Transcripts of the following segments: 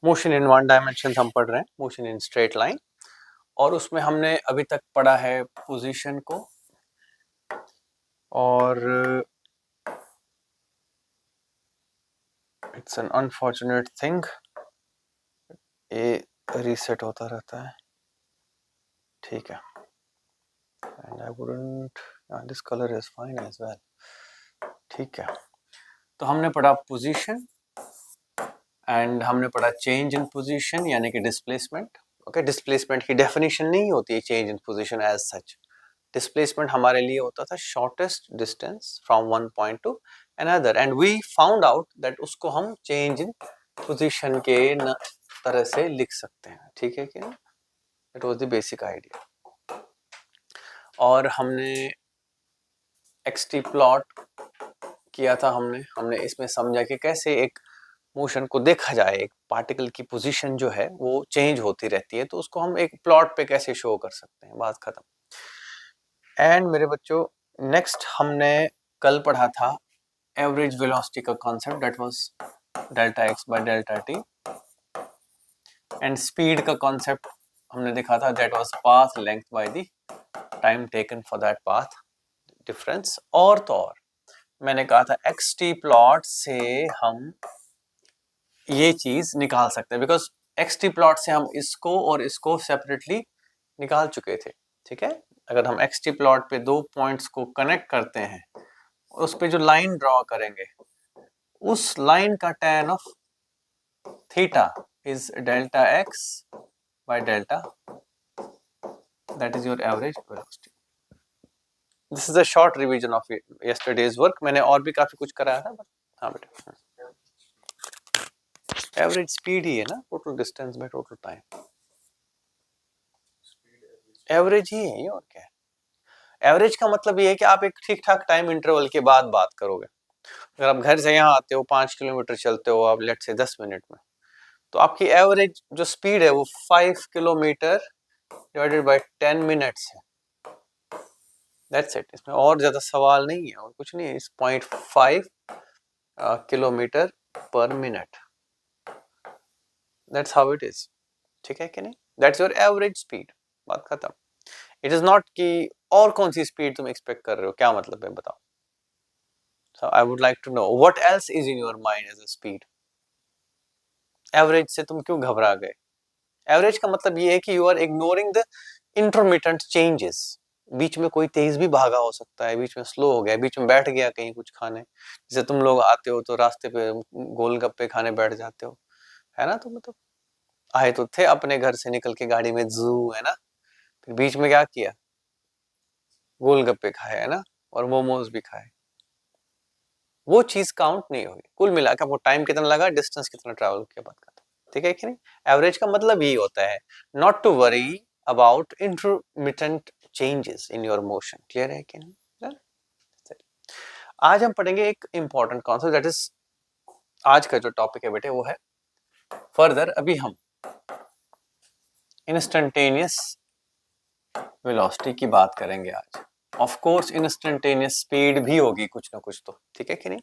Motion in one dimension हम पढ़ रहे हैं, मोशन इन स्ट्रेट लाइन, और उसमें हमने अभी तक पढ़ा है पोजीशन को, और इट्स एन अनफॉर्चुनेट थिंग, ये रीसेट होता रहता है, ठीक है। And I wouldn't, this colour is fine as well, ठीक है। तो हमने पढ़ा पोजीशन एंड हमने पढ़ा चेंज इन पोजीशन यानी कि डिस्प्लेसमेंट। ओके, डिस्प्लेसमेंट की डेफिनेशन नहीं होती है change in position as such. Displacement हमारे लिए होता था shortest distance from one point to another, and we found out that उसको हम चेंज इन पोजीशन के तरह से लिख सकते हैं, ठीक है कि नहीं? It was the basic idea. और हमने एक्सटी प्लॉट किया था, हमने इसमें समझा कि कैसे एक मोशन को देखा जाए, एक पार्टिकल की पोजीशन जो है वो चेंज होती रहती है, तो उसको हम एक प्लॉट पे कैसे शो कर सकते हैं, बात खत्म। एंड मेरे बच्चों, नेक्स्ट हमने कल पढ़ा था एवरेज वेलोसिटी का concept, that was delta x by delta T, and speed का कॉन्सेप्ट हमने देखा था, that was path length by the time taken for that path difference. और तो और मैंने कहा था एक्स टी प्लॉट से हम ये चीज निकाल सकते हैं, बिकॉज एक्स टी प्लॉट से हम इसको और इसको सेपरेटली निकाल चुके थे, ठीक है। अगर हम एक्स टी प्लॉट पे दो पॉइंट्स को कनेक्ट करते हैं, उस पे जो लाइन ड्रॉ करेंगे, उस लाइन का tan of theta is delta x by delta, that is your average velocity. This is a short revision of yesterday's work. मैंने और भी काफी कुछ कराया था, हाँ बेटा, एवरेज स्पीड ही है ना, total distance by total time, average ही है, और क्या है। एवरेज का मतलब ये है कि आप एक ठीक ठाक टाइम इंटरवल के बाद बात करोगे। अगर आप घर से यहाँ आते हो, 5 किलोमीटर चलते हो आप, लेट से 10 मिनट में, तो आपकी एवरेज जो स्पीड है वो 5 किलोमीटर डिवाइडेड बाय 10 मिनट्स है, दैट्स इट। इसमें और ज्यादा सवाल नहीं है, और कुछ नहीं है, इस 0.5 किलोमीटर पर minute, that's how it is, ठीक है कि नहीं? दैट्स योर एवरेज स्पीड, बात खत्म। इट इज नॉट कि और कौन सी स्पीड तुम एक्सपेक्ट कर रहे हो, क्या मतलब है बताओ। So I would like to know what else is in your mind as a speed. Average से तुम क्यों घबरा गए? एवरेज का मतलब ये है कि you are ignoring the intermittent changes. बीच में कोई तेज भी भागा हो सकता है, बीच में स्लो हो गया, बीच में बैठ गया कहीं कुछ खाने, जैसे तुम लोग आते हो तो रास्ते पे गोलगप्पे खाने बैठ जाते हो, है ना? तो मतलब आए तो थे अपने घर से निकल के गाड़ी में जू, है ना, फिर बीच में क्या किया, गोलगप्पे खाए, है ना, और मोमोज भी खाए, वो चीज काउंट नहीं होगी। कुल मिलाकर वो टाइम कितना लगा, डिस्टेंस कितना ट्रैवल किया, बात करते, ठीक है कि नहीं? एवरेज का मतलब यही होता है, not to worry about intermittent changes in your motion, clear है कि नहीं? आज हम पढ़ेंगे एक इंपॉर्टेंट कॉन्सेप्ट, दैट इज आज का जो टॉपिक है बेटे वो है फर्दर। अभी हम इंस्टेंटेनियस वेलोसिटी की बात करेंगे आज। ऑफ कोर्स इंस्टेंटेनियस स्पीड भी होगी कुछ ना कुछ तो, ठीक है कि नहीं?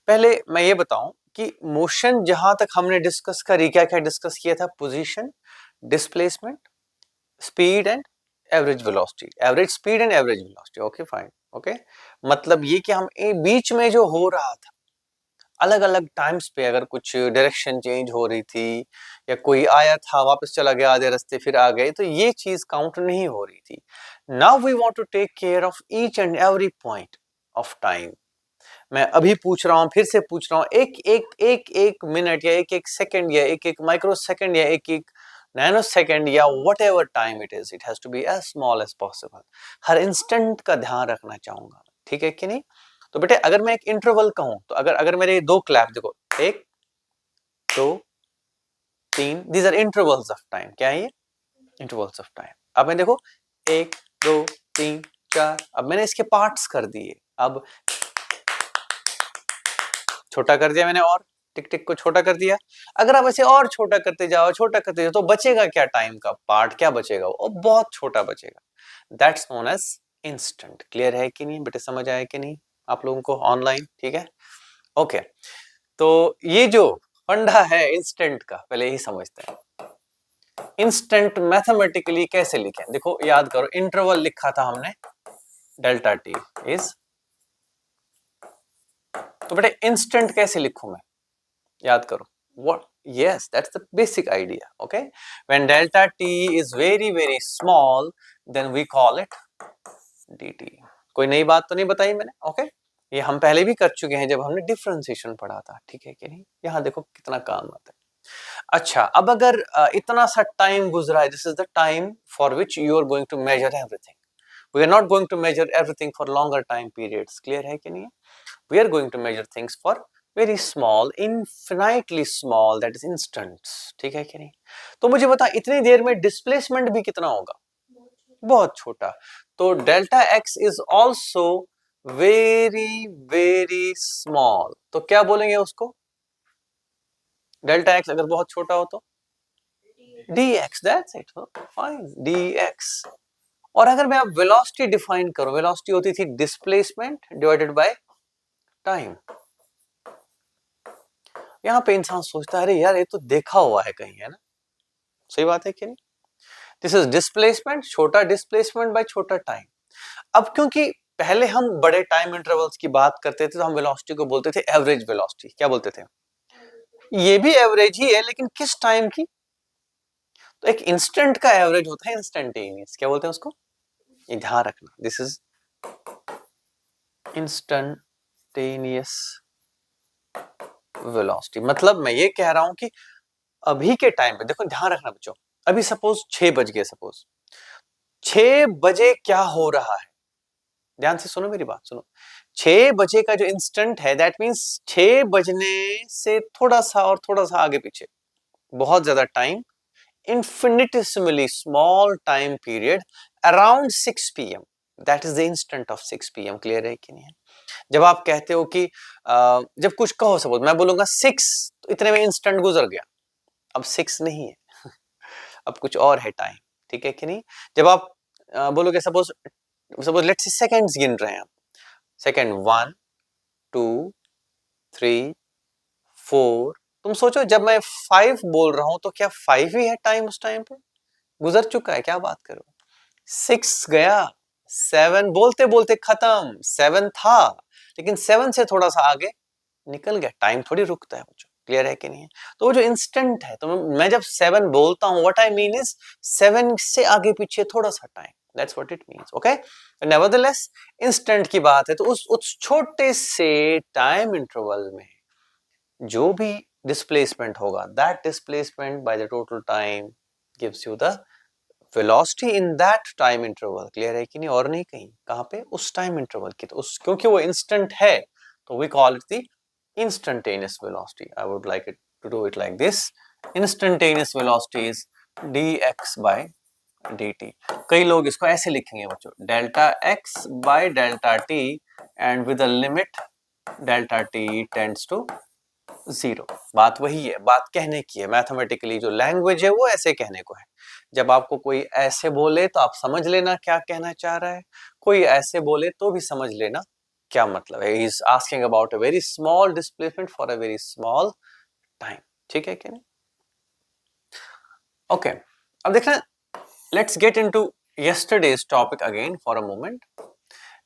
पहले मैं ये बताऊं कि मोशन जहां तक हमने डिस्कस करी, क्या क्या डिस्कस किया था, position, displacement, speed and average velocity, average speed and average velocity, okay fine, okay. मतलब ये कि हम बीच में जो हो रहा था, अलग अलग टाइम्स पे अगर कुछ डायरेक्शन चेंज हो रही थी, या कोई आया था वापस चला गया आधे रास्ते फिर आ गए, तो ये चीज काउंट नहीं हो रही थी। Now we want to take care of each and every point of time. मैं अभी पूछ रहा हूं, फिर से पूछ रहा हूं, एक मिनट या एक सेकंड या एक माइक्रो सेकंड या एक नैनो सेकंड या whatever time it is, it has to be as small as possible. हर इंस्टेंट का ध्यान रखना चाहूंगा, ठीक है कि नहीं? तो बेटे अगर मैं एक इंटरवल कहूं, तो अगर अगर मेरे दो क्लैप देखो, 1 2 3, these are intervals of time. क्या है ये? Intervals of time. अब मैं देखो 1 2 3 4, अब मैंने इसके पार्ट्स कर दिए, अब छोटा कर दिया मैंने, और टिक टिक को छोटा कर दिया। अगर आप ऐसे और छोटा करते जाओ, छोटा करते जाओ, तो बचेगा क्या टाइम का पार्ट, क्या बचेगा? वो बहुत छोटा बचेगा। That's known as instant. Clear है कि नहीं बेटे, समझ आया कि नहीं आप लोगों को ऑनलाइन? ठीक है, ओके। तो ये जो फंडा है इंस्टेंट का, पहले यही समझते हैं। इंस्टेंट मैथमेटिकली कैसे लिखें, देखो याद करो, इंटरवल लिखा था हमने डेल्टा टी इज, तो बेटे इंस्टेंट कैसे लिखूं मैं, याद करो, what, yes, that's the basic idea, okay, when delta t is very very small then we call it dt। कोई नई बात तो नहीं बताई मैंने, ओके ये हम पहले भी कर चुके हैं जब हमने डिफरेंशिएशन पढ़ा था, ठीक है कि नहीं, यहाँ देखो कितना काम आता है। अच्छा, अब अगर इतना सा टाइम गुजरा है, this is the time for which you are going to measure everything, we are not going to measure everything for longer time periods, clear है कि नहीं, we are going to measure things for very small, infinitely small, that is instants, ठीक है कि नहीं। तो मुझे बता इतनी देर में डिस्प्लेसमेंट भी कितना होगा, बहुत छोटा, तो delta x is also very very small, तो क्या बोलेंगे उसको, डेल्टा एक्स अगर बहुत छोटा हो तो dx, that's it, fine, dx। और अगर मैं अब वेलोसिटी डिफाइन करूं, वेलोसिटी होती थी डिस्प्लेसमेंट डिवाइडेड बाय टाइम। यहाँ पे इंसान सोचता है अरे यार ये तो देखा हुआ है कहीं, है ना, सही बात है कि नहीं, दिस इज डिस्प्लेसमेंट, छोटा डिस्प्लेसमेंट बाय छोटा टाइम। अब क्योंकि पहले हम बड़े टाइम इंटरवल्स की बात करते थे तो हम वेलोसिटी को बोलते थे एवरेज वेलोसिटी, क्या बोलते थे, ये भी एवरेज ही है लेकिन किस टाइम की, तो एक इंस्टेंट का एवरेज होता है इंस्टेंटेनियस, क्या बोलते हैं उसको, ये ध्यान रखना, दिस इज इंस्टेंटेनियस वेलोसिटी। मतलब मैं ये कह रहा हूं कि अभी के टाइम पे देखो, ध्यान रखना बच्चों, अभी सपोज 6 बज गए, सपोज 6 बजे क्या हो रहा है, ध्यान से सुनो मेरी बात, सुनो, 6 बजे का जो इंस्टेंट है दैट मींस 6 बजने से थोड़ा सा और थोड़ा सा आगे पीछे, बहुत ज्यादा time, infinitesimally small time period around 6 pm, that is the instant of 6 pm, clear है कि नहीं है। जब आप कहते हो कि जब कुछ कहो, सपोज मैं बोलूंगा 6, तो इतने में इंस्टेंट गुजर गया, अब 6 नहीं है अब कुछ और है टाइम, ठीक है कि नहीं। जब आप बोलोगे सपोज लेट्स से सेकंड्स गिन रहे हैं आप, सेकंड 1 2 3 4, तुम सोचो जब मैं 5 बोल रहा हूं तो क्या 5 ही है टाइम, उस टाइम पे गुजर चुका है, क्या बात करो, 6 गया, 7 बोलते बोलते खत्म, 7 था लेकिन 7 से थोड़ा सा आगे निकल गया, टाइम थोड़ी रुकता है बच्चों, क्लियर है कि नहीं है। तो वो जो इंस्टेंट है, तो मैं जब 7 बोलता हूं, व्हाट आई मीन इज 7 से आगे पीछे थोड़ा सा time, that's what it means, okay. Nevertheless instant की बात है, तो उस छोटे से टाइम इंटरवल में जो भी डिस्प्लेसमेंट होगा, that displacement by the total time gives you the velocity in that time interval, clear है कि नहीं, और नहीं कहीं, कहां पे, उस टाइम इंटरवल की, तो उस क्योंकि वो इंस्टेंट है तो we call it the instantaneous velocity। I would like it to do it like this, instantaneous velocity is dx by dt। कई लोग इसको ऐसे लिखेंगे बच्चों, delta x by delta t and with a limit delta t tends to 0। बात वही है, बात कहने की है, मैथमेटिकली जो लैंग्वेज है वो ऐसे कहने को है। जब आपको कोई ऐसे बोले तो आप समझ लेना क्या कहना चाह रहा है, कोई ऐसे बोले तो भी समझ लेना क्या मतलब है, is asking about a very small displacement for a very small time, ठीक है कि नहीं, ओके। अब देखना, let's get into yesterday's topic again for a moment.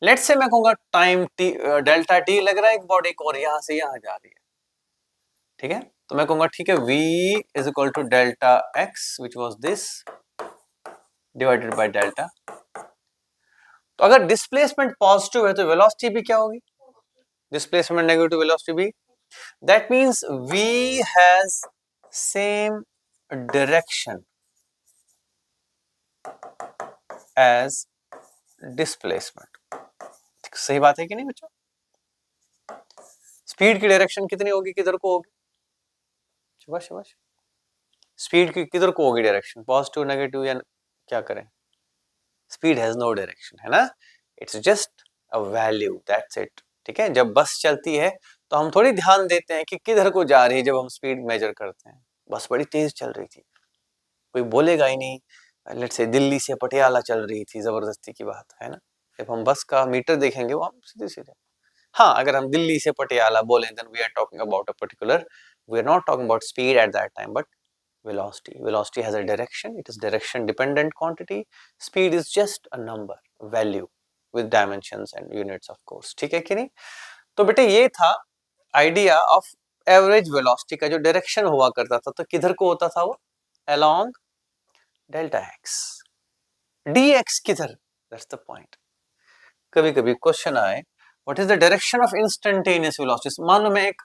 Let's say मैं कहूंगा टाइम टी, डेल्टा टी लग रहा है एक बॉडी को और यहां से यहां जा रही है, ठीक है, तो मैं कहूंगा ठीक है v is equal to delta x which was this divided by delta. तो अगर डिस्प्लेसमेंट पॉजिटिव है तो वेलोसिटी भी क्या होगी, डिस्प्लेसमेंट नेगेटिव, वेलोसिटी भी, that means v has same direction as displacement. सही बात है कि नहीं बच्चों, स्पीड की डायरेक्शन कितनी होगी, किधर को होगी, शाबाश शाबाश, स्पीड की किधर को होगी डायरेक्शन, पॉजिटिव नेगेटिव या क्या करें, स्पीड हैज नो डायरेक्शन, है ना, it's just a value, that's it, ठीक है। जब बस चलती है तो हम थोड़ी ध्यान देते हैं कि किधर को जा रही है, जब हम स्पीड मेजर करते हैं, बस बड़ी तेज चल रही थी, कोई बोलेगा ही नहीं, लेट्स से दिल्ली से पटियाला चल रही थी, जबरदस्ती की बात है ना, जब हम बस का मीटर देखेंगे वो हम सीधे सीधे, हाँ अगर हम दिल्ली से पटियाला बोले then we are talking about a particular We are not talking about speed at that time, but velocity. Velocity has a direction. It is direction dependent quantity. Speed is just a number, value with dimensions and units of course. ठीक है कि नहीं? तो बेटे ये था idea of average velocity का जो डायरेक्शन हुआ करता था, तो किधर को होता था वो? along delta x. dx किधर? That's the point. कभी कभी क्वेश्चन आए what is the direction of instantaneous velocities? मान लो मैं एक,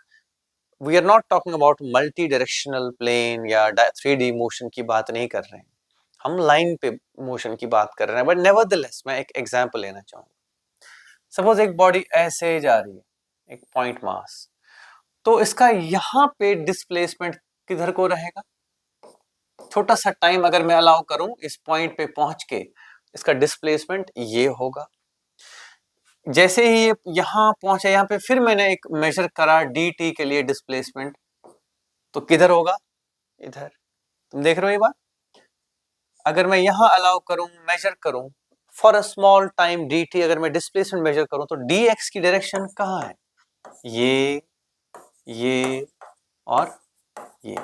we are not talking about multi directional plane या 3D motion की बात नहीं कर रहे हैं, हम लाइन पे मोशन की बात कर रहे हैं, बट नेवरदलेस मैं एक एग्जांपल लेना चाहूंगा. सपोज एक बॉडी ऐसे जा रही है, एक पॉइंट मास, तो इसका यहाँ पे डिस्प्लेसमेंट किधर को रहेगा? छोटा सा टाइम अगर मैं अलाउ करूं इस पॉइंट पे पहुंच के, इसका डिस्प्लेसमेंट ये होगा. जैसे ही ये यहाँ पहुंचा, यहाँ पे फिर मैंने एक मेजर करा dt के लिए डिस्प्लेसमेंट, तो किधर होगा? इधर. तुम देख रहे हो ये बात? अगर मैं यहाँ अलाउ करूं, मेजर करूं for a small time dt, अगर मैं डिस्प्लेसमेंट मेजर करूं तो dx की डायरेक्शन कहाँ है? ये और ये.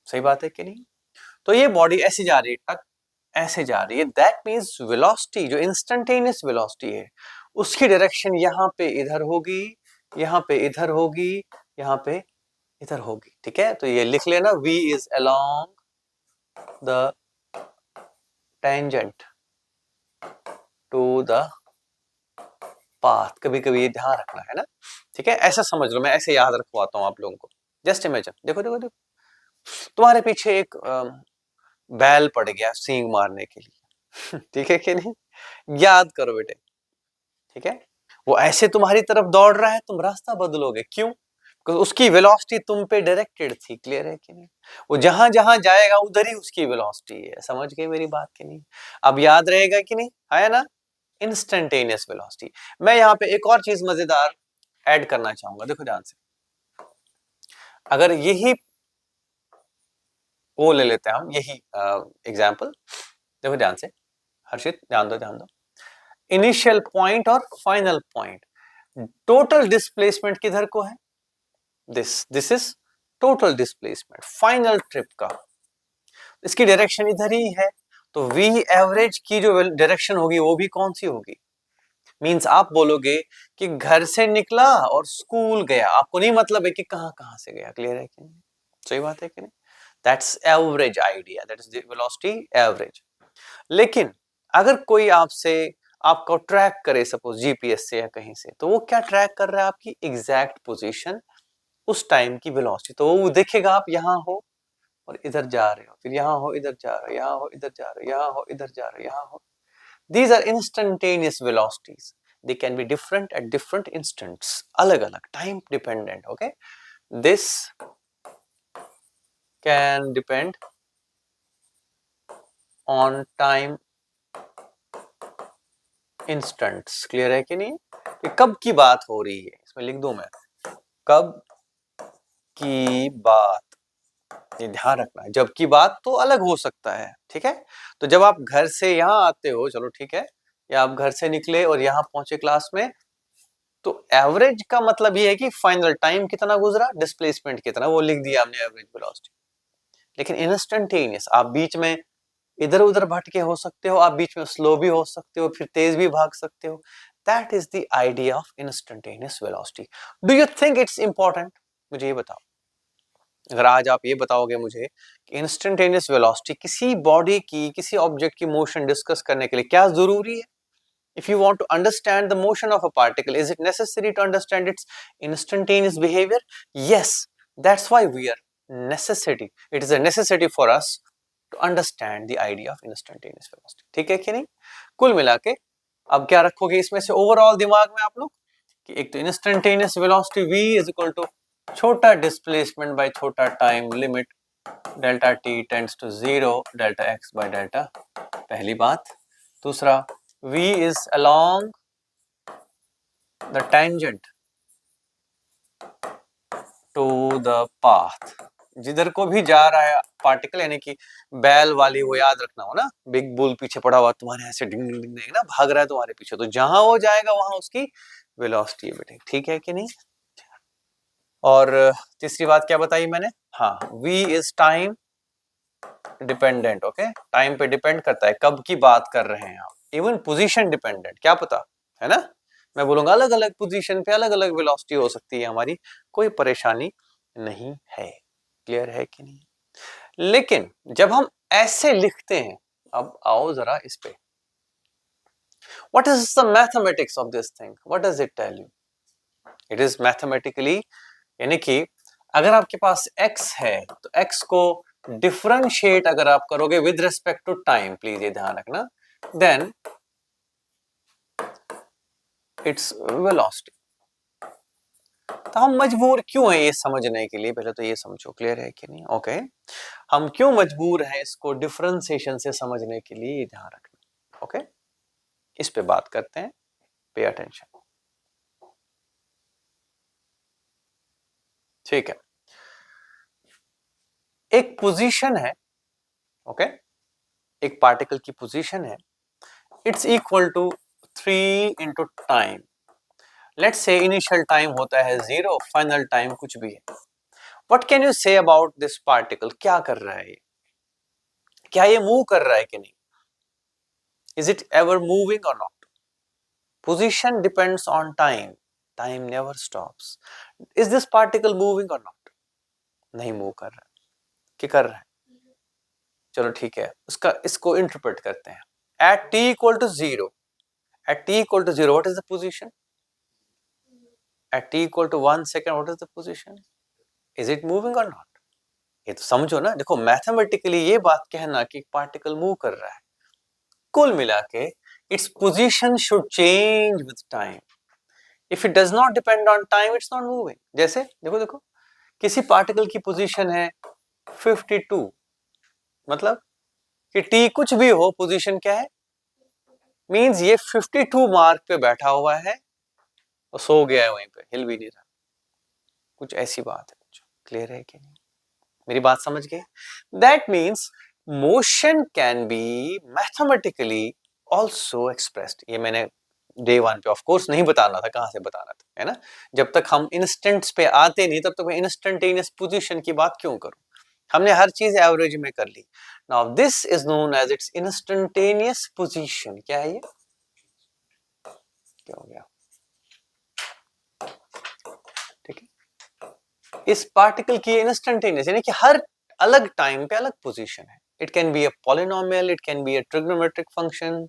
सही बात है कि नहीं? तो ये बॉडी ऐसे जा रही है, टक ऐसे जा रही है. दैट मींस वेलोसिटी, जो इंस्टेंटेनियस वेलोसिटी है, उसकी डायरेक्शन यहाँ पे इधर होगी, यहाँ पे इधर होगी, यहाँ पे इधर होगी. ठीक है, तो ये लिख लेना, v is along the tangent to the path. कभी कभी ये ध्यान रखना है ना. ठीक है, ऐसा समझ लो, मैं ऐसे याद रखवाता हूँ आप लोगों को. जस्ट इमेजिन, देखो देखो देखो, तुम्हारे पीछे एक बैल पड़ गया सींग मारने के लिए. ठीक है कि नहीं? याद करो बेटे. ठीक है, वो ऐसे तुम्हारी तरफ दौड़ रहा है, तुम रास्ता बदलोगे. क्यों? क्योंकि उसकी वेलोसिटी तुम पे डायरेक्टेड थी. क्लियर है कि नहीं? वो जहां जहां जाएगा उधर ही उसकी वेलोसिटी है. समझ गए मेरी बात कि नहीं? अब याद रहेगा कि नहीं? है ना, इंस्टेंटेनियस वेलोसिटी. मैं यहाँ पे एक और चीज मजेदार ऐड करना चाहूंगा, देखो ध्यान से. अगर यही वो ले लेते हैं हम, यही एग्जाम्पल, देखो ध्यान से. हर्षित ध्यान दो, ध्यान दो. इनिशियल पॉइंट और फाइनल पॉइंट, टोटल डिस्प्लेसमेंट किधर को है? This is total displacement final trip का. इसकी डायरेक्शन इधर ही है, तो v एवरेज की जो डायरेक्शन होगी वो भी कौन सी होगी? मींस आप बोलोगे कि घर से निकला और स्कूल गया, आपको नहीं मतलब है कि कहां कहां से गया. क्लियर है कि नहीं? सही बात है कि नहीं? That's average idea, that is the velocity average. लेकिन अगर कोई आपसे आपको ट्रैक करे, सपोज जीपीएस से या कहीं से, तो वो क्या ट्रैक कर रहा है? आपकी एग्जैक्ट पोजीशन, उस टाइम की वेलोसिटी. तो वो देखेगा आप यहाँ हो और इधर जा रहे हो, फिर यहाँ हो इधर जा रहे हो, यहाँ हो इधर जा रहे हो, यहाँ हो इधर जा रहे हो, यहाँ हो. These are instantaneous velocities. They can be different at different instants. अलग अलग, time dependent. Okay, this can depend on time instants. Clear है कि नहीं? कि कब की बात हो रही है, इसमें लिख दूं मैं, कब की बात. ये ध्यान रखना है, जब की बात तो अलग हो सकता है. ठीक है, तो जब आप घर से यहाँ आते हो, चलो ठीक है, या आप घर से निकले और यहाँ पहुंचे क्लास में, तो एवरेज का मतलब ये है कि फाइनल टाइम कितना गुजरा, डिस्प्लेसमेंट कितना, वो लिख दिया हमने एवरेज वेलोसिटी. लेकिन इंस्टेंटेनियस, आप बीच में इधर उधर भटके हो सकते हो, आप बीच में स्लो भी हो सकते हो, फिर तेज भी भाग सकते हो. That is the idea of instantaneous velocity. Do you think it's important? मुझे ये बताओ. अगर आज आप ये बताओगे मुझे कि इंस्टेंटेनियस वेलोसिटी किसी बॉडी की, किसी ऑब्जेक्ट की मोशन डिस्कस करने के लिए क्या जरूरी है? If you want to understand the motion of a particle, is it necessary to understand its instantaneous behavior? Yes, that's why we are necessity. It is a necessity for us to understand the idea of instantaneous velocity. ठीक है कि नहीं? कुल मिला के अब क्या रखोगे इसमें से ओवरऑल दिमाग में आप लोग, कि एक तो instantaneous velocity v is equal to छोटा डिस्प्लेसमेंट बाय छोटा time, limit delta t tends to 0 delta x by delta. पहली बात. दूसरा, v is along the tangent to the path. जिधर को भी जा रहा है पार्टिकल, यानी कि बैल वाली वो याद रखना हो ना, बिग बुल पीछे पड़ा हुआ तुम्हारे ऐसे डिंग डिंग डिंग ना भाग रहा है तुम्हारे पीछे, तो जहां वो जाएगा वहां उसकी वेलोसिटी है बेटे. ठीक है कि नहीं? और तीसरी बात क्या बताई मैंने, हाँ v is time dependent, okay, time पे डिपेंड करता है, कब की बात कर रहे हैं आप, इवन पोजीशन डिपेंडेंट, क्या पता, है ना, मैं बोलूंगा अलग अलग पोजीशन पे अलग अलग वेलोसिटी हो सकती है हमारी, कोई परेशानी नहीं है, क्लियर है कि नहीं। लेकिन जब हम ऐसे लिखते हैं, अब आओ जरा इस पे, what is the mathematics of this thing, what does it tell you, it is mathematically, यानी कि अगर आपके पास x है तो x को डिफरेंशिएट अगर आप करोगे with respect to time, please ये ध्यान रखना, देन इट्स वेलोसिटी। तो हम मजबूर क्यों हैं ये समझने के लिए, पहले तो ये समझो, क्लियर है कि नहीं, ओके हम क्यों मजबूर हैं इसको डिफरेंशिएशन से समझने के लिए, ये ध्यान रखना, ओके इस पे बात करते हैं, पे अटेंशन, ठीक है। एक पोजीशन है, ओके एक पार्टिकल की पोजीशन है, it's equal to 3 into time, let's say initial time होता है 0, फाइनल टाइम कुछ भी है। What can you say about this particle, क्या कर रहा है ये, क्या ये मूव कर रहा है कि नहीं, इज इट एवर मूविंग और not, position depends on time, time never stops, is this particle moving और नॉट, नहीं मूव कर रहा है, क्या कर रहा है, चलो ठीक है, उसका इसको इंटरप्रेट करते हैं, at t equal to 0, at t equal to 0 what is the position, at t equal to 1 second what is the position, is it moving or not, ये तो समझो ना, देखो मैथमेटिकली ये बात कहना कि पार्टिकल मूव कर रहा है, कुल मिला के its position should change with time, if it does not depend on time it's not moving, जैसे देखो देखो किसी पार्टिकल की पोजीशन है 52, मतलब कि t कुछ भी हो पोजीशन क्या है, मींस ये 52 मार्क पे बैठा हुआ है और सो गया है वहीं पे, हिल भी नहीं रहा, कुछ ऐसी बात है, क्लियर है कि नहीं, मेरी बात समझ गए, that means motion can be mathematically also expressed, ये मैंने डे 1 पे ऑफ कोर्स नहीं बताना था, कहां से बताना था, है ना, जब तक हम इंस्टेंट्स पे आते नहीं तब तक मैं इंस्टेंटेनियस पोजीशन की बात क्यों करूं, हमने हर चीज एवरेज में कर ली, now this is known as its instantaneous position, क्या है ये, क्या हो गया, ठीक है, इस पार्टिकल की इंस्टेंटेनियस यानी कि हर अलग टाइम पे अलग पोजीशन है, it can be a polynomial, it can be a trigonometric function,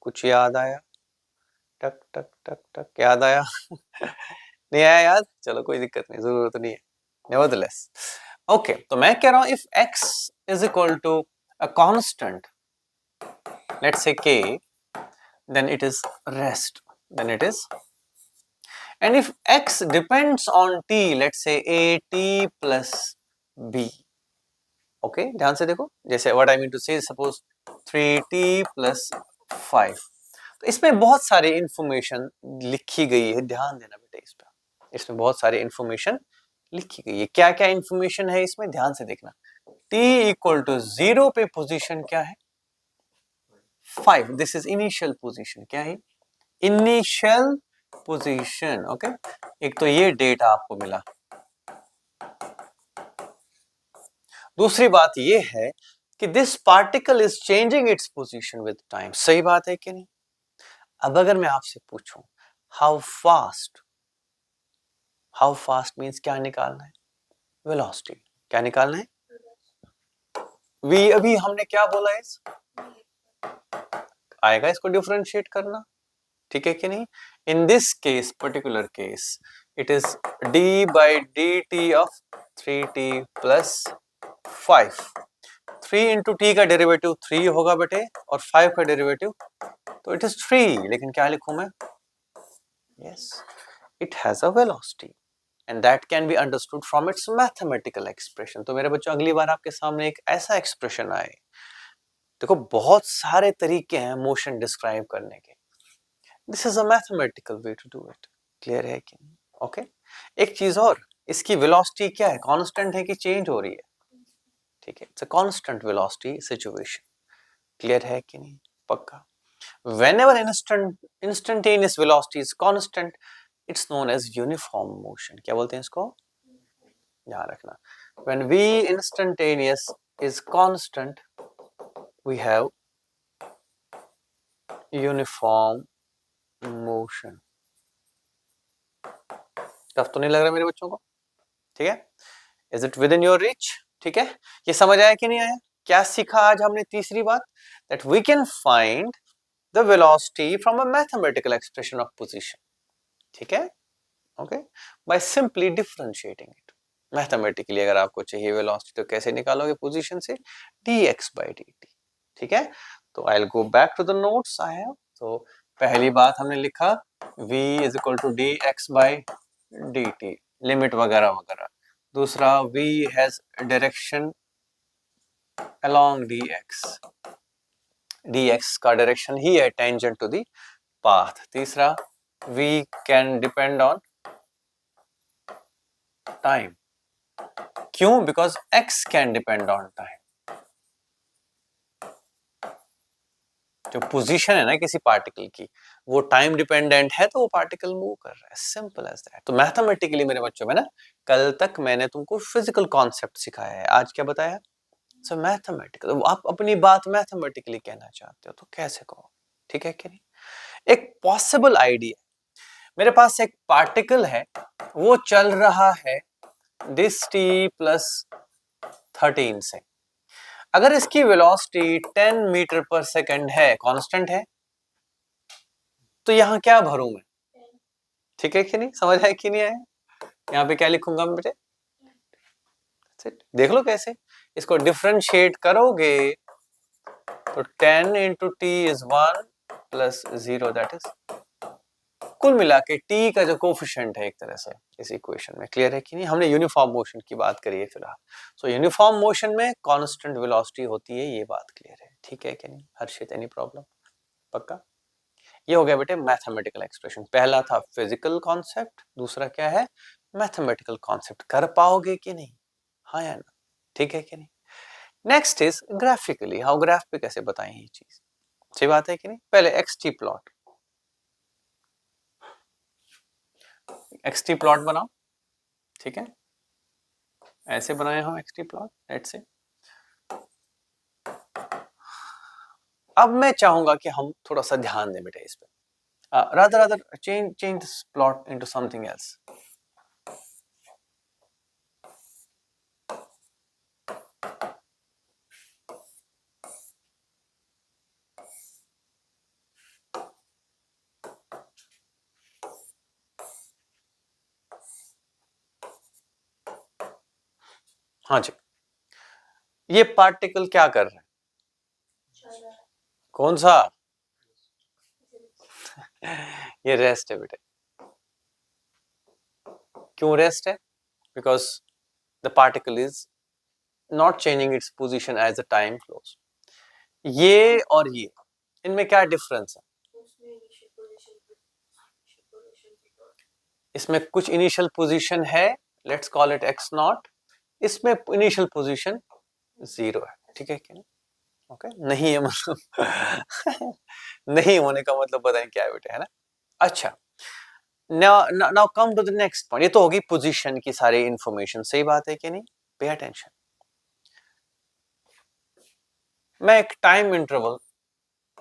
कुछ याद आया, टक टक टक टक याद आया नहीं आया याद, चलो कोई दिक्कत नहीं, जरूरत नहीं है, नेवरदलेस, ओके तो मैं कह रहा हूं if x is equal to a constant, let's say k, then it is rest, then it is, and if x depends on t, let's say a t plus b, okay ध्यान से देखो, जैसे what I mean to से, suppose 3t plus 5, तो इसमें बहुत सारी information लिखी गई है, ध्यान देना बेटे इस पे, इसमें बहुत सारी इंफॉर्मेशन लिखी गई है, क्या क्या इंफॉर्मेशन है इसमें, ध्यान से देखना, t इक्वल टू 0 पे पोजीशन क्या है 5, दिस इज इनिशियल पोजीशन, क्या है इनिशियल पोजीशन, ओके एक तो ये डेटा आपको मिला, दूसरी बात ये है कि this particle is changing its position with time, सही बात है कि नहीं, अब अगर मैं आपसे पूछूं हाउ फास्ट मींस क्या निकालना है, वेलोसिटी, क्या निकालना है, v अभी हमने क्या बोला है, आएगा इसको डिफरेंशिएट करना, ठीक है कि नहीं, in this case particular case it is d by dt of 3t plus 5, 3 into T का डेरिवेटिव 3 होगा बेटे और 5 का डेरिवेटिव, तो इट इज 3, लेकिन क्या लिखूं मैं, yes it has a velocity and that can be understood from its mathematical expression, तो मेरे बच्चों अगली बार आपके सामने एक ऐसा एक्सप्रेशन आए, देखो बहुत सारे तरीके हैं मोशन डिस्क्राइब करने के, this is a mathematical way to do it, clear है कि नहीं, ओके एक चीज और, इसकी वेलोसिटी क्या है, कांस्टेंट है कि चेंज हो रही है, ठीक है, it's a constant velocity situation, clear है कि नहीं, पक्का, whenever instantaneous velocity is constant it's known as uniform motion, क्या बोलते हैं इसको, ध्यान रखना, when v instantaneous is constant we have uniform motion. Tough तो नहीं लग रहा मेरे बच्चों को? ठीक है, is it with in your reach? ठीक है, ये समझ आया कि नहीं आया? क्या सीखा आज हमने? तीसरी बात, that we can find the velocity from a mathematical expression of position. ठीक है, okay, by simply differentiating it. Mathematically अगर आपको चाहिए वेलोसिटी तो कैसे निकालोगे पोजीशन से? dx by dt. ठीक है, तो I will go back to the notes I have. तो पहली बात हमने लिखा v is equal to dx by dt, limit वगैरह वगैरह. दूसरा, v has direction along dx, dx का डायरेक्शन ही है टेंजेंट टू द पाथ. तीसरा, v can depend on time. क्यों? Because x can depend on time. जो पोजीशन है ना किसी पार्टिकल की, वो टाइम डिपेंडेंट है तो वो पार्टिकल मूव कर रहा है. Simple as that. तो मैथमेटिकली मेरे बच्चों में ना, कल तक मैंने तुमको फिजिकल कॉन्सेप्ट सिखाया है, आज क्या बताया? सो मैथमेटिकल. आप अपनी बात मैथमेटिकली कहना चाहते हो तो कैसे कहो? ठीक है कि नहीं? एक पॉसिबल आइडिया, मेरे पास एक पार्टिकल है, वो चल रहा है दिस t प्लस 13 से. अगर इसकी वेलोसिटी 10 मीटर पर सेकंड है, कांस्टेंट है, तो यहां क्या भरूं मैं? ठीक है कि नहीं? समझ आया कि नहीं आया? यहाँ पे क्या लिखूंगा मैं बेटे? देख लो कैसे इसको डिफरेंशिएट करोगे तो 10 into T is 1 plus 0, that is कुल मिला के t का जो कोफिशिएंट है एक तरह से इस इक्वेशन में. क्लियर है कि नहीं? हमने यूनिफॉर्म मोशन की बात करी है फिलहाल. सो यूनिफॉर्म मोशन में कांस्टेंट वेलोसिटी होती है, ये बात क्लियर है. ठीक है कि नहीं हर्षित? Any problem? पक्का? ये हो गया बेटे मैथमेटिकल एक्सप्रेशन. पहला था फिजिकल कॉन्सेप्ट, दूसरा क्या है? Mathematical concept. कर पाओगे कि नहीं? हाँ या ना? ठीक है कि नहीं? Next is graphically. How graph पे कैसे बताएं ये चीज? सही बात है कि नहीं? पहले एक्सटी प्लॉट, एक्सटी प्लॉट बनाओ. ठीक है, ऐसे बनाए हम एक्सटी प्लॉट. लेट्स से अब मैं चाहूंगा कि हम थोड़ा सा ध्यान दें बेटा इस पे. rather change this plot into something else. हाँ जी, ये पार्टिकल क्या कर रहा है? कौन सा? ये रेस्ट है बेटे. क्यों रेस्ट है? Because the particle is not changing its position as the time flows. ये और ये, इनमें क्या डिफरेंस है? इसमें कुछ इनिशियल पोजीशन है, let's call it x naught. इसमें इनिशियल पोजीशन 0 है. ठीक है कि नहीं? ओके, नहीं है मतलब नहीं होने का मतलब पता नहीं क्या है बेटे, है ना? अच्छा, now come to the next point. ये तो होगी पोजीशन की सारी इंफॉर्मेशन. सही बात है कि नहीं? Pay attention. मैं एक time interval,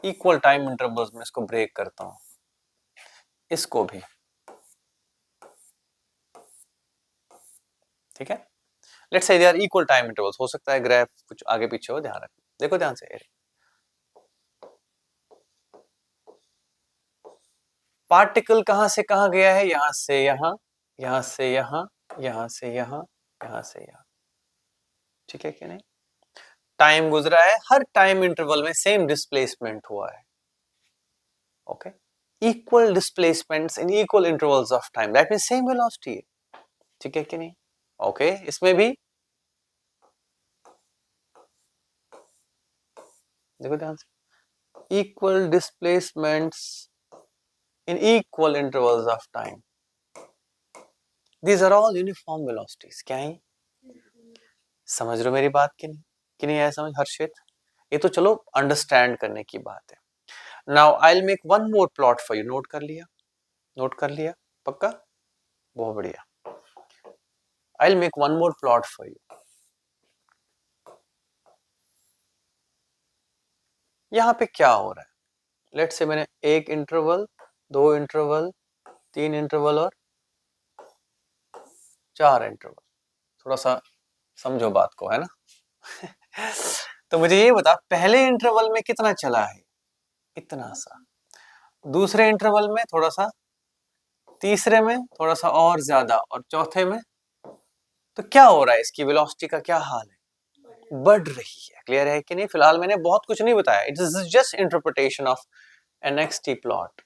equal time intervals में इसको ब्रेक करता हूं, इसको भी. ठीक है, let's say they are equal time intervals. हो सकता है ग्राफ कुछ आगे पीछे हो, ध्यान रखना. देखो ध्यान से, पार्टिकल कहां से कहां गया है? यहां से यहां, यहां से यहां, यहां से यहां, यहां से यहां. ठीक है कि नहीं? टाइम गुजरा है, हर टाइम इंटरवल में सेम डिस्प्लेसमेंट हुआ है. Okay, equal displacements in equal intervals of time, that means same velocity. ठीक है कि नहीं? ओके, इसमें भी देखो ध्यान से, equal displacements in equal intervals of time. These are all uniform velocities. क्या है? समझ रहे हो मेरी बात कि नहीं? कि नहीं आया समझ हर्षित? ये तो चलो अंडरस्टैंड करने की बात है. Now I will make one more plot for you. Note कर लिया? नोट कर लिया? पक्का? बहुत बढ़िया. I'll make one more plot for you. यहाँ पे क्या हो रहा है? लेट्स से मैंने एक इंटरवल, 2 इंटरवल, 3 इंटरवल और 4 इंटरवल. थोड़ा सा समझो बात को, है ना? तो मुझे ये बता, पहले इंटरवल में कितना चला है? इतना सा. दूसरे इंटरवल में थोड़ा सा, तीसरे में थोड़ा सा और ज्यादा, और चौथे में. तो क्या हो रहा है? इसकी वेलोसिटी का क्या हाल है? बढ़ रही है. क्लियर है कि नहीं? फिलहाल मैंने बहुत कुछ नहीं बताया. It is just interpretation of an x t plot.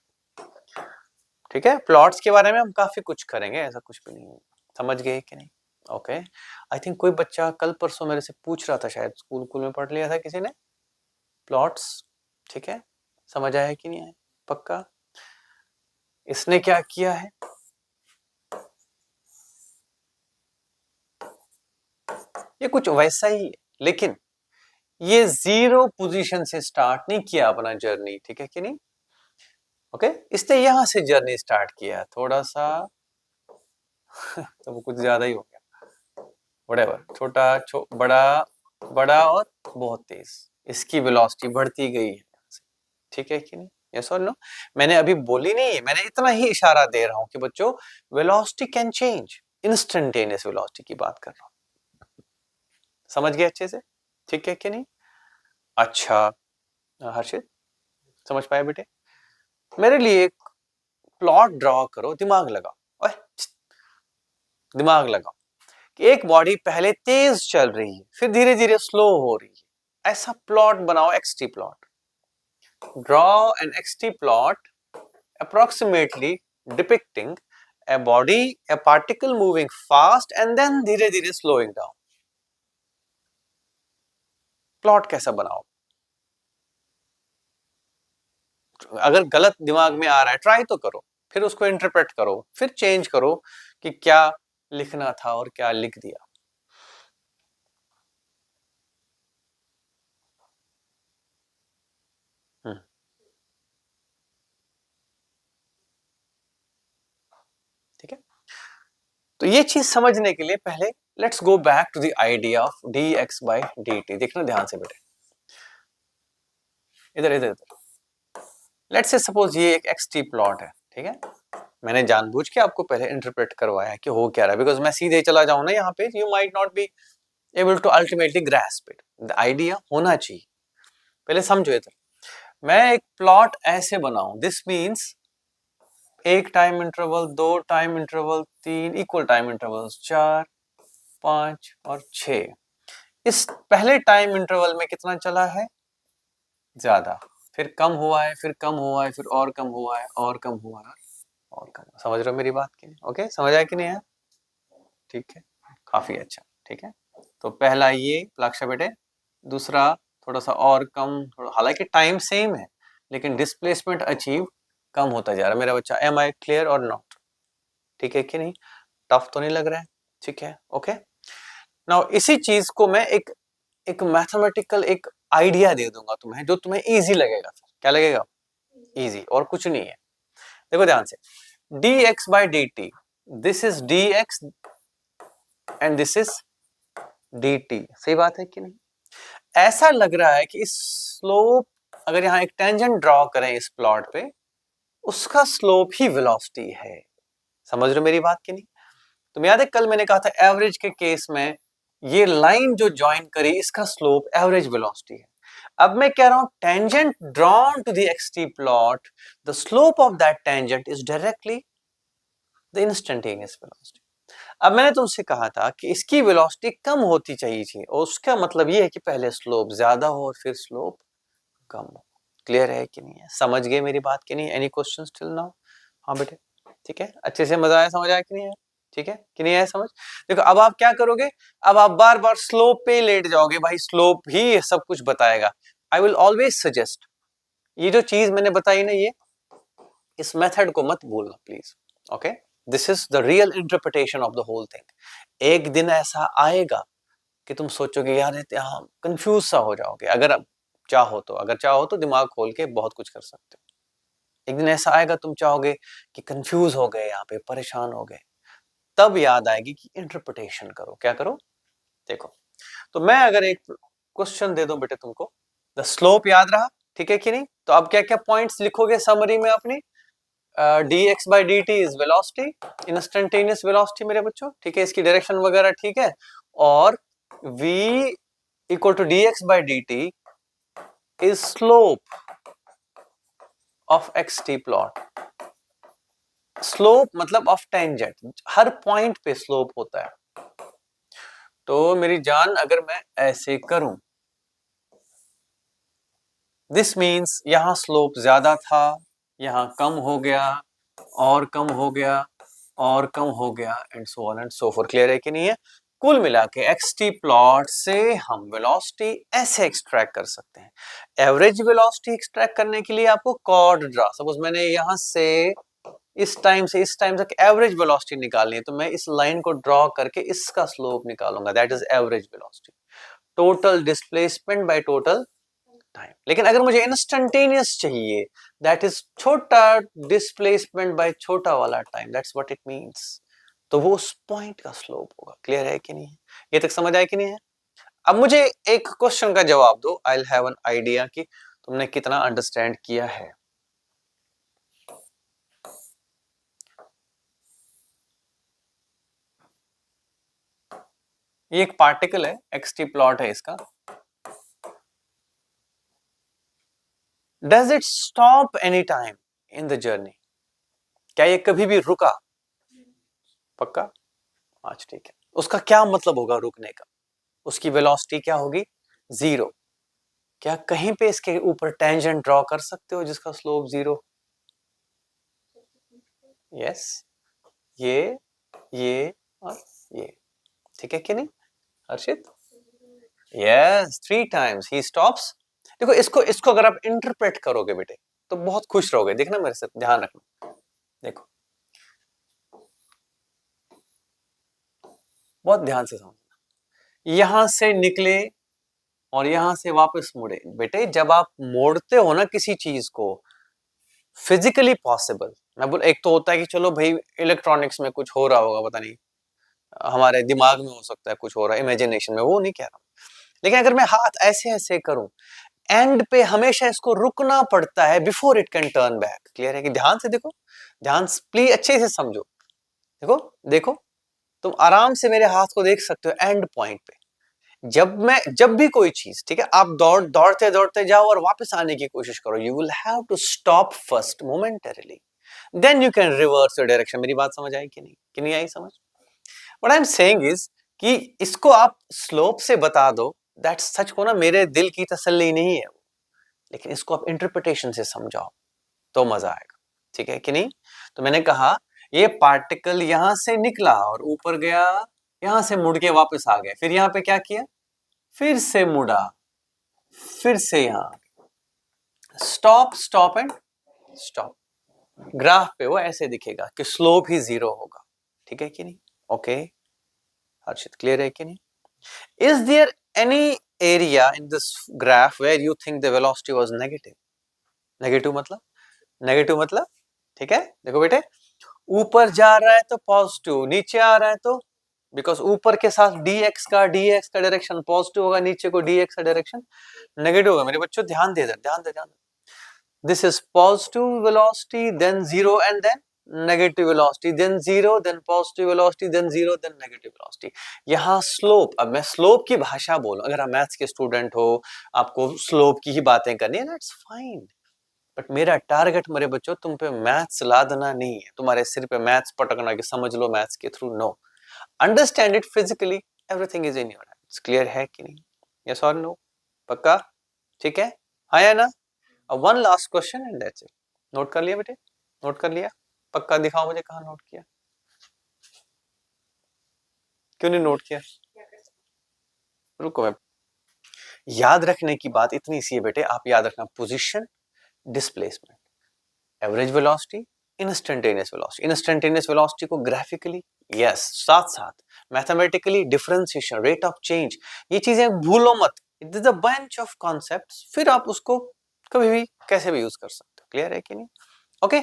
ठीक है, प्लॉट्स के बारे में हम काफी कुछ करेंगे, ऐसा कुछ भी नहीं है. समझ गए कि नहीं? ओके. आई थिंक कोई बच्चा कल परसों मेरे से पूछ रहा था, शायद स्कूल में पढ़ लिया था किसी ने, प्लॉट्स. ठीक है, समझ आया कि नहीं आया? पक्का? इसने क्या किया है? ये कुछ वैसा ही है, लेकिन ये 0 पोजीशन से स्टार्ट नहीं किया अपना जर्नी. ठीक है कि नहीं? ओके. इसने यहां से जर्नी स्टार्ट किया, थोड़ा सा तो वो कुछ ज्यादा ही हो गया. व्हाटएवर, छोटा बड़ा, बड़ा और बहुत तेज. इसकी वेलोसिटी बढ़ती गई है. ठीक है कि नहीं? यस और नो? मैंने अभी बोली नहीं है, मैंने इतना ही इशारा दे रहा हूं कि बच्चों, velocity can change. Instantaneous velocity की बात कर रहा हूं. समझ गए अच्छे से? ठीक है कि नहीं? अच्छा हर्षित, समझ पाए बेटे? मेरे लिए एक प्लॉट ड्रॉ करो. दिमाग लगाओ. ओए, दिमाग लगाओ कि एक बॉडी पहले तेज चल रही है, फिर धीरे धीरे स्लो हो रही है. ऐसा प्लॉट बनाओ, x t plot. Draw an x t plot approximately depicting a body, a particle moving fast and then धीरे धीरे slowing down. प्लॉट कैसा बनाओ? अगर गलत दिमाग में आ रहा है, ट्राई तो करो, फिर उसको इंटरप्रेट करो, फिर चेंज करो कि क्या लिखना था और क्या लिख दिया. ठीक है, तो ये चीज समझने के लिए पहले let's go back to the idea of dx by dt. देखना ध्यान से बेटे, इधर इधर इधर. लेट्स से सपोज ये एक xt प्लॉट है. ठीक है, मैंने जानबूझ के आपको पहले इंटरप्रेट करवाया कि हो क्या रहा है, बिकॉज मैं सीधे चला जाऊं ना यहाँ पे, you might not be able to ultimately grasp it. The idea होना चाहिए. पहले समझो इधर. मैं एक प्लॉट ऐसे बनाऊं, दिस मीन्स एक time interval, 2 time interval, 3 equal time intervals, 4, 5 और 6. इस पहले टाइम इंटरवल में कितना चला है? ज्यादा. फिर कम हुआ है, फिर कम हुआ है, फिर और कम हुआ है, और कम हुआ है, और कम. समझ रहे हो मेरी बात की नहीं? ओके, समझ आया कि नहीं है? ठीक है, काफी अच्छा. ठीक है, तो पहला ये लक्ष्य बेटे. दूसरा थोड़ा सा और कम, हालांकि टाइम सेम है, लेकिन डिस्प्लेसमेंट अचीव कम होता जा रहा है मेरा बच्चा. एम आई क्लियर और नॉट? ठीक है कि नहीं? टफ तो नहीं लग रहा है? ठीक है, ओके. नाउ इसी चीज को मैं एक एक मैथमेटिकल एक आइडिया दे दूंगा तुम्हें, जो तुम्हें इजी लगेगा. क्या लगेगा? इजी, और कुछ नहीं है. देखो ध्यान से, dx by dt, this is dx and this is dt. सही बात है कि नहीं? ऐसा लग रहा है कि इस स्लोप, अगर यहां एक टेंजेंट ड्रॉ करें इस प्लॉट पे, उसका स्लोप ही वेलोसिटी है. समझ रहे हो मेरी बात की नहीं? तुम याद है कल मैंने कहा था एवरेज के केस में ये लाइन जो ज्वाइन करी, इसका स्लोप एवरेज वेलोसिटी है. अब मैं कह रहा हूं tangent drawn to the x t plot, the slope of that tangent is directly the instantaneous velocity. अब मैंने तुमसे कहा था कि इसकी वेलोसिटी कम होती चाहिए, और उसका मतलब ये है कि पहले स्लोप ज्यादा हो और फिर स्लोप कम हो. क्लियर है कि नहीं है? समझ गए मेरी बात की नहीं? Any questions till now? हाँ बेटे, ठीक है, अच्छे से मजा आया, समझ आया कि नहीं है? ठीक है कि नहीं आया समझ? देखो अब आप क्या करोगे, अब आप बार बार स्लोप पे लेट जाओगे. भाई स्लोप ही सब कुछ बताएगा. आई विल ऑलवेज सजेस्ट, ये जो चीज मैंने बताई ना, ये इस मेथड को मत भूलना please. Okay, this is the real interpretation of the whole thing. एक दिन ऐसा आएगा कि तुम सोचोगे यार यहाँ कंफ्यूज सा हो जाओगे. अगर चाहो तो दिमाग खोल के बहुत कुछ कर सकते हो. एक दिन ऐसा आएगा तुम चाहोगे कि कंफ्यूज हो गए, यहाँ पे परेशान हो गए. तब याद आएगी कि इंटरप्रिटेशन करो। क्या करो? देखो, तो मैं अगर एक क्वेश्चन दे दूं बेटे तुमको, द स्लोप याद रहा, ठीक है कि नहीं? तो अब क्या क्या पॉइंट्स लिखोगे समरी में अपनी? dx by dt is velocity, instantaneous velocity मेरे बच्चों, ठीक है, इसकी डायरेक्शन वगैरह ठीक है। और v equal to dx by dt is slope of xt plot. Slope मतलब ऑफ टेंजेंट, हर पॉइंट पे स्लोप होता है। तो मेरी जान अगर मैं ऐसे करूं, दिस मीन्स यहां स्लोप ज्यादा था, यहां कम हो गया, और कम हो गया, और कम हो गया, and so on and so for. Clear है कि नहीं है? कुल मिला के एक्सटी प्लॉट से हम वेलोसिटी ऐसे एक्सट्रैक्ट कर सकते हैं। एवरेज वेलोसिटी एक्सट्रैक्ट करने के लिए आपको कॉर्ड ड्रा, सपोज मैंने यहां से इस टाइम से इस टाइम तक एवरेज वेलोसिटी निकालनी है, तो मैं इस लाइन को ड्रॉ करके इसका स्लोप निकालूंगा, that is average velocity, total displacement bye total time. लेकिन अगर मुझे इंस्टेंटेनियस चाहिए, दैट इज छोटा डिस्प्लेसमेंट बाय छोटा वाला time, that's what it means. तो वो उस पॉइंट का स्लोप होगा। क्लियर है कि नहीं है? ये तक समझ आया कि नहीं है? अब मुझे एक क्वेश्चन का जवाब दो, I will have an idea कि तुमने कितना अंडरस्टैंड किया है। ये एक पार्टिकल है, एक्सटी प्लॉट है इसका। Does it stop any time in the journey? क्या ये कभी भी रुका? पक्का? आज ठीक है। उसका क्या मतलब होगा रुकने का? उसकी वेलोसिटी क्या होगी? जीरो। क्या कहीं पे इसके ऊपर टेंजेंट ड्रॉ कर सकते हो जिसका स्लोप जीरो? यस, ये और ये, ठीक है कि नहीं हर्षित? यस, 3 टाइम्स ही स्टॉप्स। देखो इसको इसको अगर आप इंटरप्रेट करोगे बेटे तो बहुत खुश रहोगे। देखना मेरे से, ध्यान रखना। देखो बहुत ध्यान से समझना, यहां से निकले और यहां से वापस मुड़े। बेटे जब आप मोड़ते हो ना किसी चीज को, फिजिकली पॉसिबल, मैं बोल, एक तो होता है कि चलो भाई इलेक्ट्रॉनिक्स में कुछ हो रहा होगा, पता नहीं हमारे दिमाग में हो सकता है कुछ हो रहा है, इमेजिनेशन में, वो नहीं कह रहा हूं। लेकिन अगर मैं हाथ ऐसे ऐसे करूं, एंड पे हमेशा इसको रुकना पड़ता है before it can turn back. Clear है कि? ध्यान से देखो, ध्यान प्लीज अच्छे से समझो। देखो देखो, तुम आराम से मेरे हाथ को देख सकते हो एंड पॉइंट पे। जब भी कोई चीज, ठीक है, आप दौड़ते दौड़ते जाओ और वापस आने की कोशिश करो, you will have to stop first momentarily, then you can reverse your direction. मेरी बात समझ आई कि नहीं आई समझ? What I am saying is कि इसको आप स्लोप से बता दो, दैट सच को ना मेरे दिल की तसल्ली नहीं है, लेकिन इसको आप इंटरप्रिटेशन से समझाओ तो मजा आएगा। ठीक है कि नहीं? तो मैंने कहा ये पार्टिकल यहां से निकला और ऊपर गया, यहां से मुड़ के वापस आ गया, फिर यहां पे क्या किया, फिर से मुड़ा, फिर से यहां stop, stop and stop. Graph पे वो ऐसे दिखेगा कि स्लोप ही जीरो होगा। ठीक है कि नहीं? ओके हर्षित, क्लियर है कि नहीं? Is there any area in this graph where you think the velocity was negative? Negative मतलब, ठीक है, देखो बेटे, ऊपर जा रहा है तो पॉजिटिव, नीचे आ रहा है तो, बिकॉज ऊपर के साथ dx का डायरेक्शन पॉजिटिव होगा, नीचे को dx का डायरेक्शन नेगेटिव होगा। मेरे बच्चों ध्यान दे, ध्यान दे, ध्यान दे। This is positive velocity, then zero, and then negative velocity, then zero, then positive velocity, then zero, then negative velocity. यहाँ स्लोप, अब मैं स्लोप की भाषा बोलूं, अगर आप मैथ्स के स्टूडेंट हो, आपको स्लोप की ही बातें करनी है, दैट्स फाइन। बट मेरा टारगेट मेरे बच्चों तुम पे मैथ्स लादना नहीं है, तुम्हारे सिर पे मैथ्स पटकना कि समझ लो मैथ्स के through, no, understand it physically, everything is in your hands. Clear है कि नहीं? यस और नो? पक्का? ठीक है, हाँ या ना? One last question and that's it. Note कर लिया बेटे? नोट कर लिया? पक्का दिखाओ मुझे कहाँ नोट किया। क्यों नहीं नोट किया? रुको, मैं याद रखने की बात इतनी सी है बेटे, आप याद रखना position, displacement, average velocity, instantaneous velocity. Instantaneous velocity को ग्राफिकली, यस, साथ साथ mathematically differentiation, rate of change, ये चीजें भूलो मत। It is a bunch of concepts, फिर आप उसको कभी भी कैसे भी यूज कर सकते हो। क्लियर है कि नहीं? ओके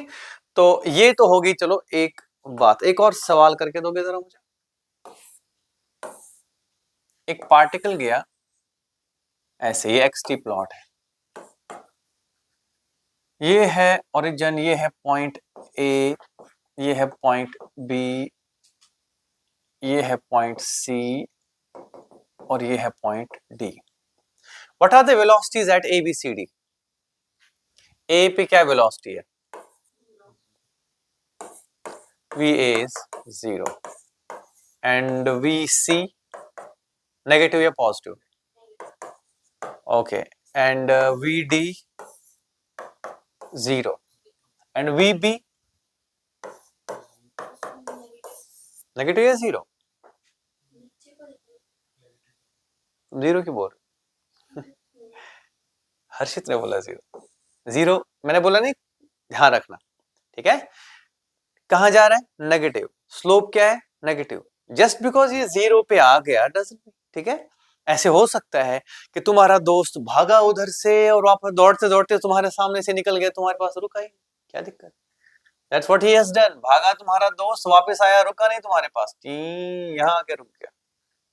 तो ये तो होगी चलो एक बात। एक और सवाल करके दोगे जरा मुझे? एक पार्टिकल गया ऐसे, ये xt प्लॉट है, ये है ओरिजिन, ये है पॉइंट ए, ये है पॉइंट बी, ये है पॉइंट सी और ये है point D. What are the velocities at A B C D? A पे क्या वेलोसिटी है? va is 0 and vc negative या positive? Okay, and vd 0 and vb negative या 0? तुम 0 क्यों बोल रहे? हर्षित ने बोला 0। 0 मैंने बोला नहीं, ध्यान रखना, ठीक है? कहां जा रहा है? नेगेटिव। स्लोप क्या है? नेगेटिव। जस्ट बिकॉज ये 0 पे आ गया डजंट, ठीक है? ऐसे हो सकता है कि तुम्हारा दोस्त भागा उधर से और वापस दौड़ते दौड़ते तुम्हारे सामने से निकल गया, तुम्हारे पास रुका ही, क्या दिक्कत? That's what he has done। भागा तुम्हारा दोस्त, वापस आया, रुका नहीं तुम्हारे पास, यहाँ आके रुक गया।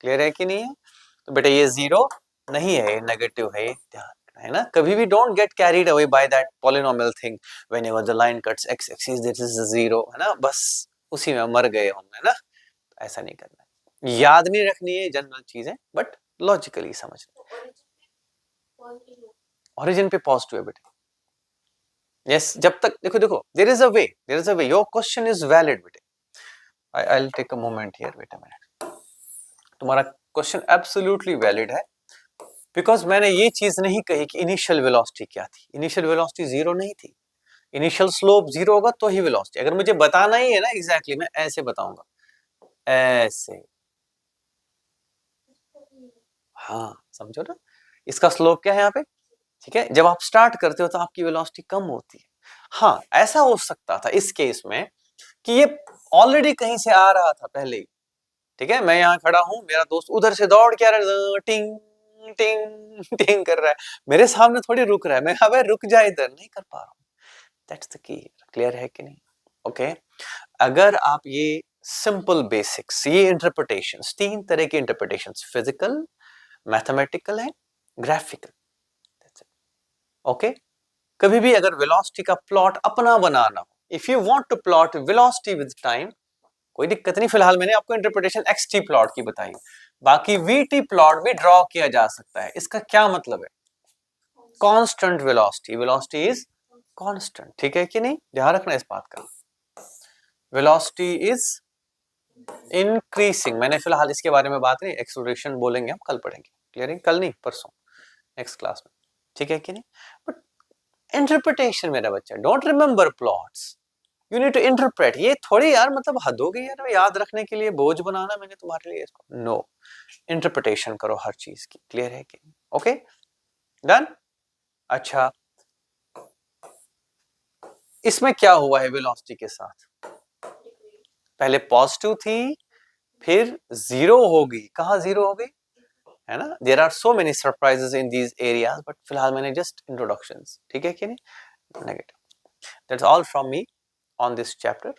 क्लियर है कि नहीं है? तो बेटा ये 0 नहीं है, नेगेटिव है, ध्यान रखना है ना। कभी भी don't get carried away by that polynomial thing whenever the line cuts x axis, this is 0, है ना, बस उसी में मर गए हम, है ना। ऐसा नहीं करना है, याद नहीं रखनी है जनरल चीजें, बट लॉजिकली समझना। ओरिजिन पे पॉजिटिव है बेटा, यस। जब तक देखो देखो, there is a way, there is a way, your question is valid बेटे। I will take a moment here, wait a minute. तुम्हारा क्वेश्चन एब्सोल्युटली वैलिड है, बिकॉज मैंने ये चीज नहीं कही कि इनिशियल वेलोसिटी क्या थी। इनिशियल वेलोसिटी 0 नहीं थी, इनिशियल स्लोप 0 होगा तो ही वेलोसिटी। अगर मुझे बताना ही है ना एग्जैक्टली, मैं ऐसे बताऊंगा, ऐसे, हाँ समझो ना, इसका स्लोप क्या है यहाँ पे, ठीक है? जब आप स्टार्ट करते हो तो आपकी वेलोसिटी कम होती है। हाँ, ऐसा हो सकता था इस केस में कि ये ऑलरेडी कहीं से आ रहा था पहले ही, ठीक है? मैं यहाँ खड़ा हूं, मेरा दोस्त उधर से दौड़ के आ रहा है, टिंग टिंग टिंग कर रहा है, मेरे सामने थोड़ी रुक रहा है, मैं अबे रुक जा, इधर नहीं कर पा रहा हूँ। That's the key. क्लियर है कि नहीं? ओके, अगर आप ये सिंपल बेसिक्स, ये इंटरप्रिटेशंस, 3 तरह की interpretations, physical, mathematical and graphical, okay. कभी भी अगर वेलोसिटी का प्लॉट अपना बनाना हो, if you want to plot velocity with time, कोई दिक्कत नहीं। फिलहाल मैंने आपको इंटरप्रिटेशन xt प्लॉट की बताई, बाकी vt प्लॉट भी ड्रॉ किया जा सकता है। इसका क्या मतलब है? Constant velocity, velocity is constant, ठीक है कि नहीं? ध्यान रखना इस बात का, वेलोसिटी इज इंक्रीजिंग। मैंने फिलहाल इसके बारे में बात नहीं, एक्सेलरेशन बोलेंगे हम, कल पढ़ेंगे। क्लियर है? कल नहीं, परसों, नेक्स्ट क्लास में, ठीक है कि नहीं? बट इंटरप्रिटेशन मेरा बच्चा, don't remember plots, you need to interpret. ये थोड़ी यार मतलब हद हो गई यार, याद रखने के लिए बोझ बनाना मैंने तुम्हारे लिए इसको, नो, इंटरप्रिटेशन करो हर चीज की। क्लियर है कि? Okay, done. अच्छा, इसमें क्या हुआ है वेलोसिटी के साथ? पहले पॉजिटिव थी, फिर 0 हो गई। कहाँ 0 हो गई, है ना? There are so many surprises in these areas, but फिलहाल मैंने जस्ट इंट्रोडक्शंस, ठीक है कि नहीं? Negative. That's all from me on this chapter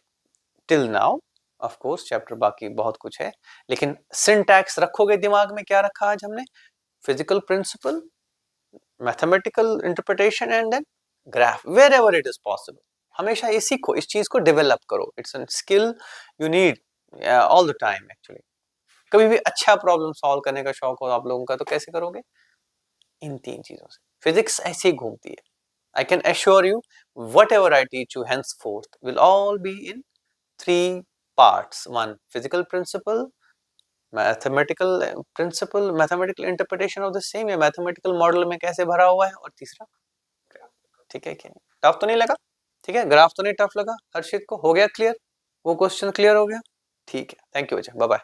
till now. Of course chapter बाकी बहुत कुछ है, लेकिन सिंटैक्स रखोगे दिमाग में, क्या रखा आज हमने? Physical principle, mathematical interpretation and then graph, wherever it is possible. हमेशा ये सीखो, इस चीज को डेवलप करो, it's a skill you need all the time actually. कभी भी अच्छा प्रॉब्लम सॉल्व करने का शौक हो आप लोगों का, तो कैसे करोगे? इन 3 चीजों से। फिजिक्स ऐसे ही घूमती है। I can assure you, whatever I teach you henceforth will all be in 3 parts. 1, physical principle, mathematical principle, mathematical interpretation of the same, या mathematical model में कैसे भरा हुआ है, और तीसरा, ठीक है क्या? टफ तो नहीं लगा? ठीक है, ग्राफ तो नहीं टफ लगा हर्षित को? हो गया क्लियर? वो क्वेश्चन क्लियर हो गया? ठीक है, थैंक यू बच्चा, बाय बाय।